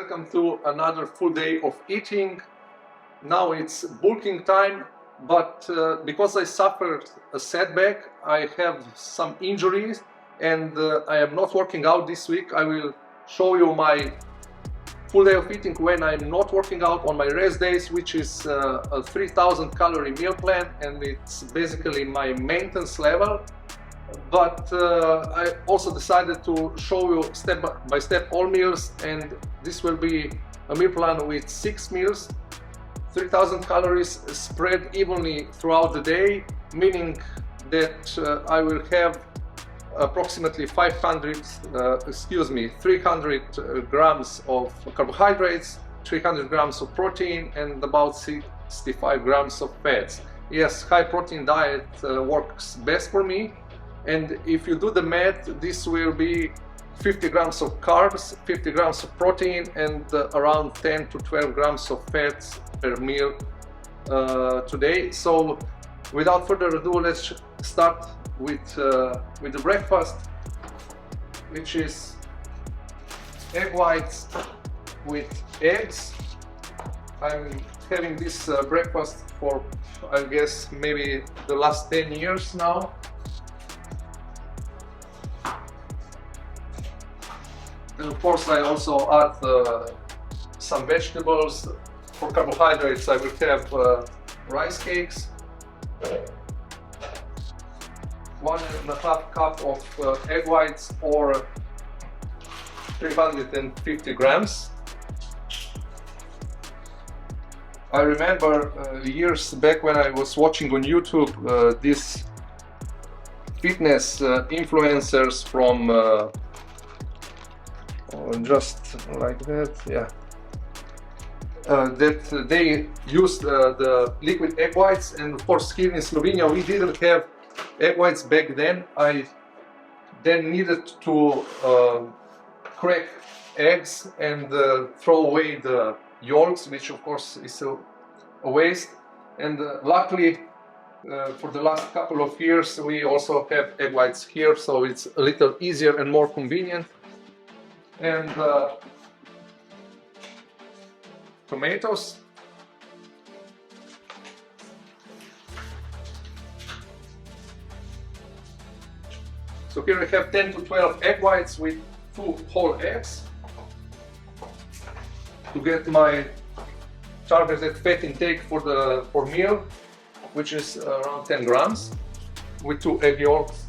welcome to another full day of eating. Now it's bulking time, but because I suffered a setback, I have some injuries and I am not working out this week. I will show you my full day of eating when I'm not working out on my rest days, which is a 3000 calorie meal plan, and it's basically my maintenance level. But I also decided to show you step by step all meals, and this will be a meal plan with 6 meals, 3000 calories spread evenly throughout the day, meaning that I will have approximately 300 grams of carbohydrates, 300 grams of protein, and about 65 grams of fats. Yes, high protein diet works best for me. And if you do the math, this will be 50 grams of carbs, 50 grams of protein, and around 10 to 12 grams of fats per meal today. So without further ado, let's start with the breakfast, which is egg whites with eggs. I'm having this breakfast for, I guess, maybe the last 10 years now. And of course I also add some vegetables. For carbohydrates I will have rice cakes, 1.5 cup of egg whites, or 350 grams. I remember years back when I was watching on YouTube these fitness influencers from just like that, yeah. That they used the liquid egg whites, and of course here in Slovenia we didn't have egg whites back then. I then needed to crack eggs and throw away the yolks, which of course is a waste. And luckily for the last couple of years we also have egg whites here, so it's a little easier and more convenient. And tomatoes, so here I have 10 to 12 egg whites with 2 whole eggs to get my targeted fat intake for meal, which is around 10 grams, with 2 egg yolks.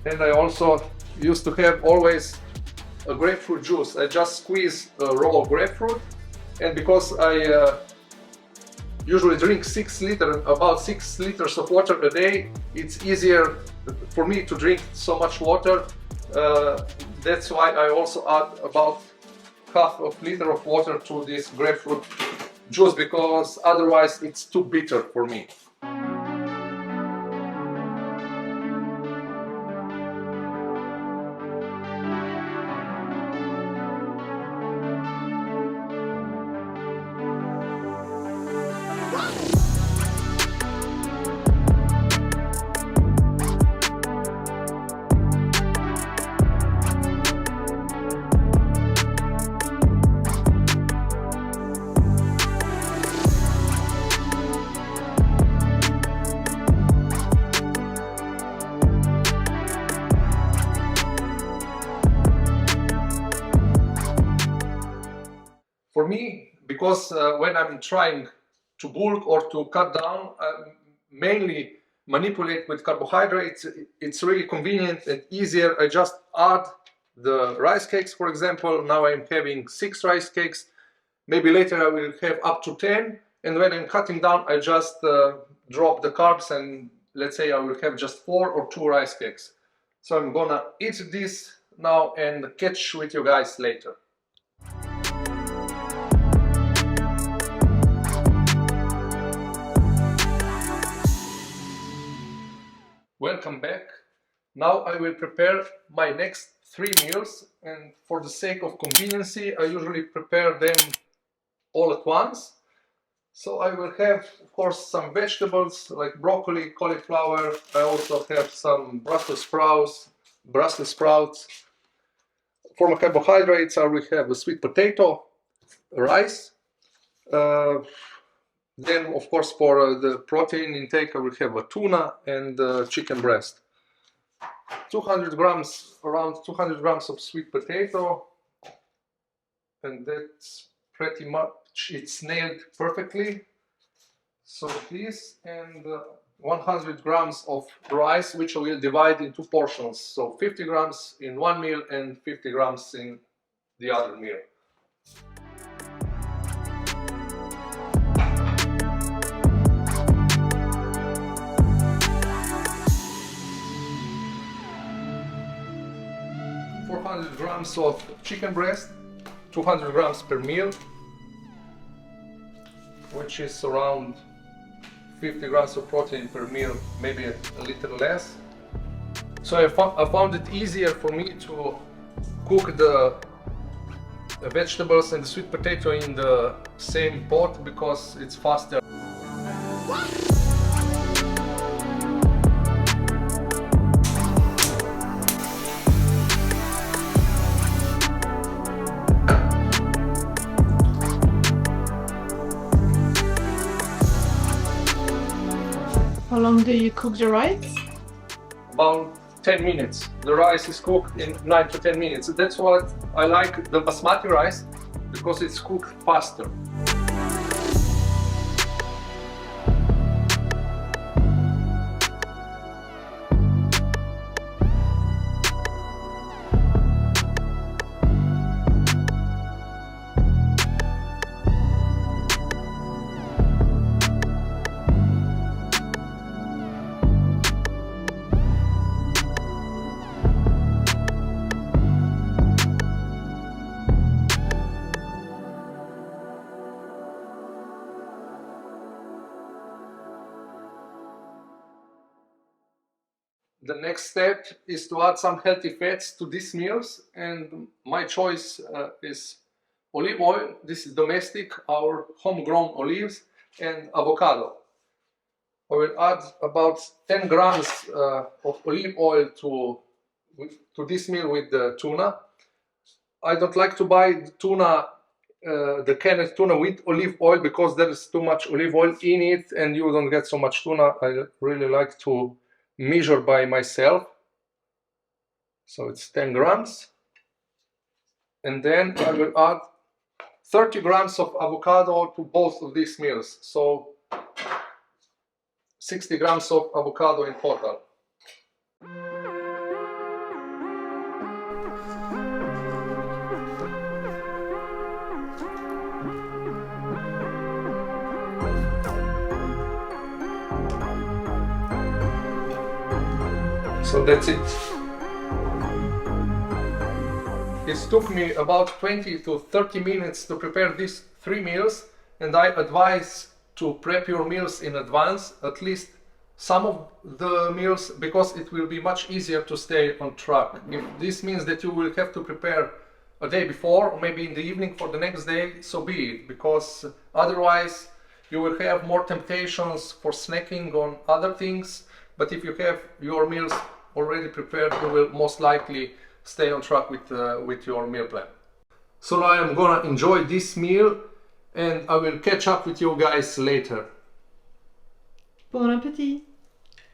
And I also used to have always a grapefruit juice. I just squeeze a raw grapefruit, and because I usually drink about 6 liters of water a day, it's easier for me to drink so much water. That's why I also add about half a liter of water to this grapefruit juice, because otherwise it's too bitter for me. For me, because when I'm trying to bulk or to cut down, I mainly manipulate with carbohydrates. It's really convenient and easier. I just add the rice cakes, for example. Now I'm having 6 rice cakes. Maybe later I will have up to 10. And when I'm cutting down, I just drop the carbs, and let's say I will have just 4 or 2 rice cakes. So I'm gonna eat this now and catch with you guys later. Welcome back. Now I will prepare my next 3 meals, and for the sake of conveniency I usually prepare them all at once. So I will have, of course, some vegetables like broccoli, cauliflower. I also have some Brussels sprouts. For my carbohydrates, I will have a sweet potato, rice. Then, of course, for the protein intake, I will have a tuna and chicken breast. 200 grams, around 200 grams of sweet potato, and that's pretty much, it's nailed perfectly. So this, and 100 grams of rice, which I will divide into portions. So 50 grams in one meal and 50 grams in the other meal. Grams of chicken breast, 200 grams per meal, which is around 50 grams of protein per meal, maybe a little less. So I found it easier for me to cook the vegetables and the sweet potato in the same pot because it's faster. How long do you cook the rice? About 10 minutes. The rice is cooked in 9 to 10 minutes. That's what I like the basmati rice, because it's cooked faster. The next step is to add some healthy fats to these meals, and my choice is olive oil. This is domestic, our homegrown olives, and avocado. I will add about 10 grams of olive oil to this meal with the tuna. I don't like to buy the tuna, the canned tuna with olive oil, because there is too much olive oil in it and you don't get so much tuna. I really like to measure by myself. So it's 10 grams. And then I will add 30 grams of avocado to both of these meals. So 60 grams of avocado in total. So that's it. It took me about 20 to 30 minutes to prepare these 3 meals, and I advise to prep your meals in advance, at least some of the meals, because it will be much easier to stay on track. If this means that you will have to prepare a day before or maybe in the evening for the next day, so be it, because otherwise you will have more temptations for snacking on other things. But if you have your meals already prepared, you will most likely stay on track with your meal plan. So now I'm gonna enjoy this meal, and I will catch up with you guys later. Bon appétit!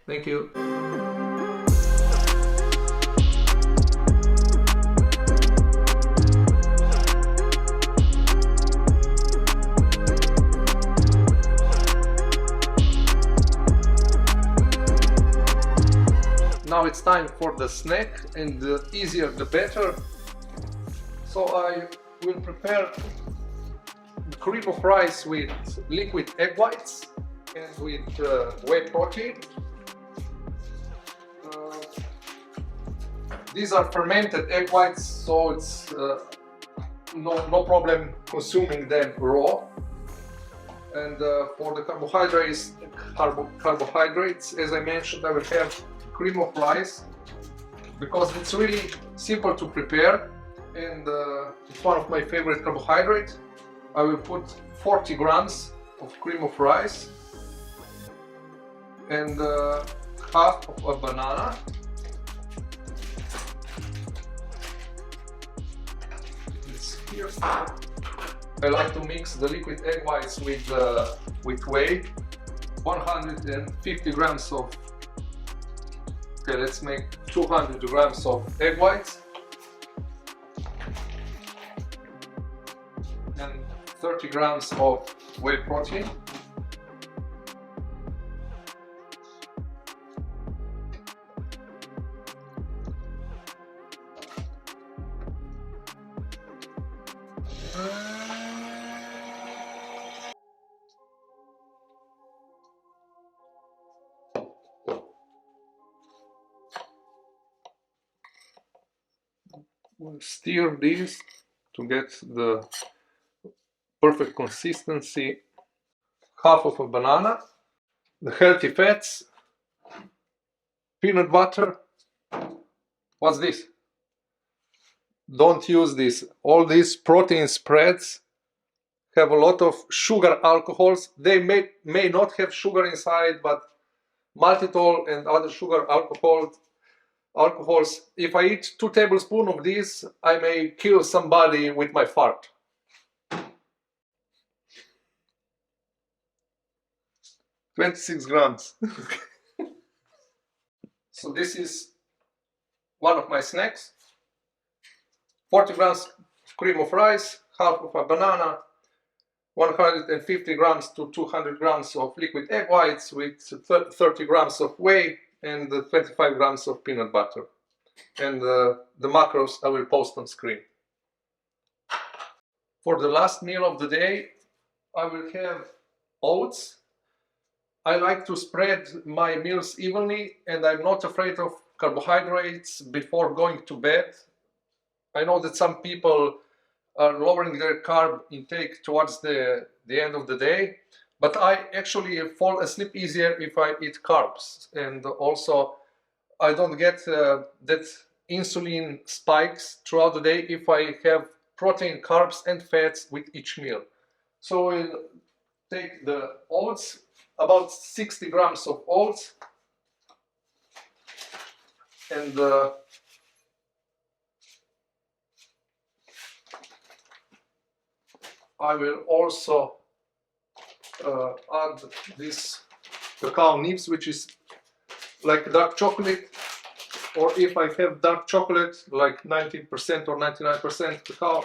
Thank you. Now it's time for the snack, and the easier the better. So I will prepare cream of rice with liquid egg whites and with whey protein. These are fermented egg whites, so it's no problem consuming them raw. And for the carbohydrates, as I mentioned, I will have cream of rice, because it's really simple to prepare, and it's one of my favorite carbohydrates. I will put 40 grams of cream of rice and half of a banana. It's here. I like to mix the liquid egg whites with whey. 150 grams of, okay, let's make 200 grams of egg whites and 30 grams of whey protein. We'll stir this to get the perfect consistency. Half of a banana, the healthy fats, peanut butter. What's this? Don't use this. All these protein spreads have a lot of sugar alcohols. They may not have sugar inside, but maltitol and other sugar alcohols. If I eat 2 tablespoons of this, I may kill somebody with my fart. "26 grams." So this is one of my snacks. 40 grams cream of rice, half of a banana, 150 grams to 200 grams of liquid egg whites with 30 grams of whey and 25 grams of peanut butter. And the macros I will post on screen. For the last meal of the day, I will have oats. I like to spread my meals evenly, and I'm not afraid of carbohydrates before going to bed. I know that some people are lowering their carb intake towards the end of the day, but I actually fall asleep easier if I eat carbs, and also I don't get that insulin spikes throughout the day if I have protein, carbs and fats with each meal. So we'll take the oats, about 60 grams of oats, and I will also add this cacao nibs, which is like dark chocolate, or if I have dark chocolate like 90% or 99% cacao,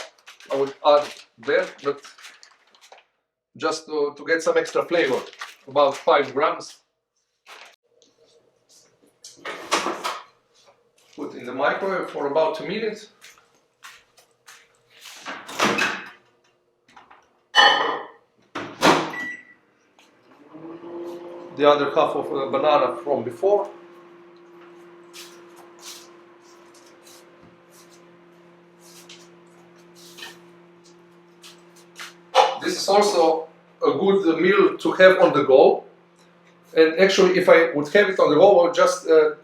I will add that, but just to get some extra flavor, about 5 grams. Put in the microwave for about 2 minutes. The other half of a banana from before. This is also a good meal to have on the go. And actually, if I would have it on the go,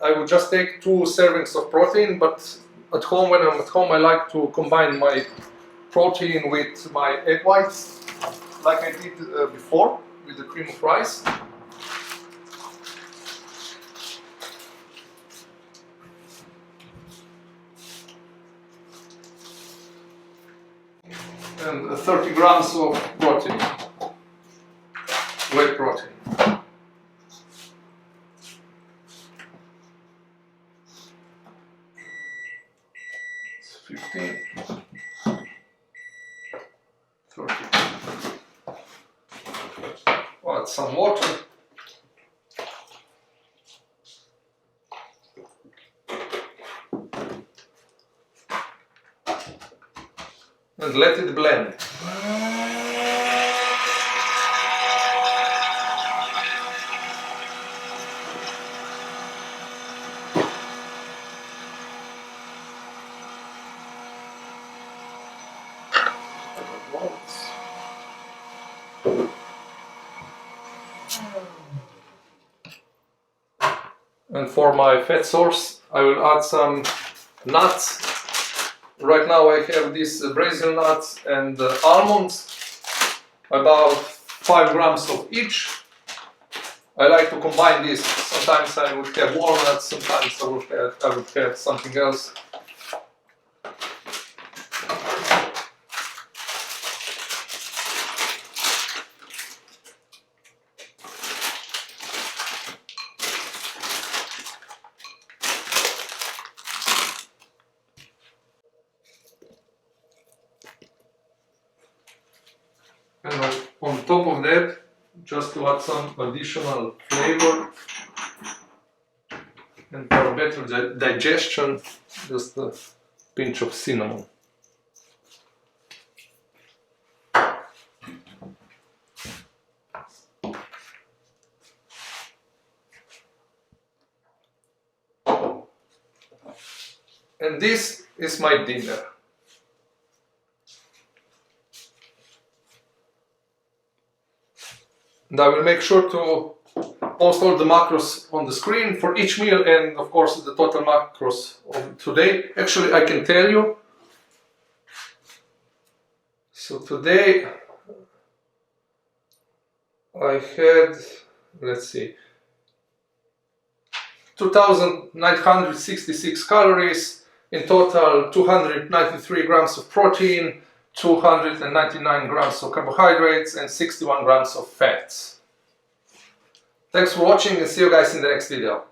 I would just take 2 servings of protein. But at home, when I'm at home, I like to combine my protein with my egg whites, like I did before with the cream of rice. And 30 grams of protein, whey protein. It's 15, 30. Add some water. And let it blend. And for my fat source, I will add some nuts. Right now I have these Brazil nuts and almonds, about 5 grams of each. I like to combine this. Sometimes I would have walnuts, sometimes I would have something else. And on top of that, just to add some additional flavor and for better digestion, just a pinch of cinnamon. And this is my dinner. And I will make sure to post all the macros on the screen for each meal and of course the total macros of today. Actually, I can tell you. So today I had, let's see, 2,966 calories, in total 293 grams of protein, 299 grams of carbohydrates and 61 grams of fats. Thanks for watching and see you guys in the next video.